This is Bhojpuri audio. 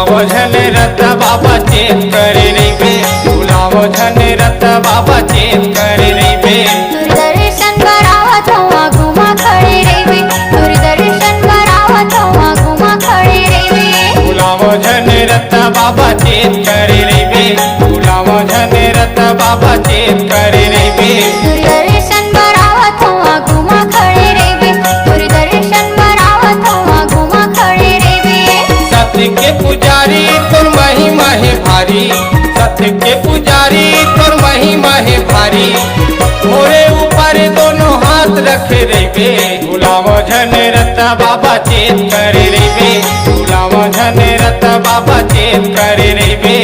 तुलावो झन रत बाबा चेत करे रे बे तुलावो झन रत बाबा चेत करे रे बे दूरदर्शन करावत हवा घुमा खड़े रे बे दूरदर्शन करावत हवा घुमा खड़े रे बे तुलावो झन रत बाबा चेत करे रे बे तुलावो झन रत बाबा चेत करे रे बे दूरदर्शन करावत हवा घुमा खड़े रे बे दूरदर्शन करावत हवा घुमा खड़े रे बे सत्य के पुजारी तोर महिमा है भारी सत्य के पुजारी तोर महिमा है भारी मोरे ऊपर दोनों हाथ रखे रे बे तुलावो झन रत बाबा चेत करे रे बे तुलावो झन रत बाबा चेत करे रे बे।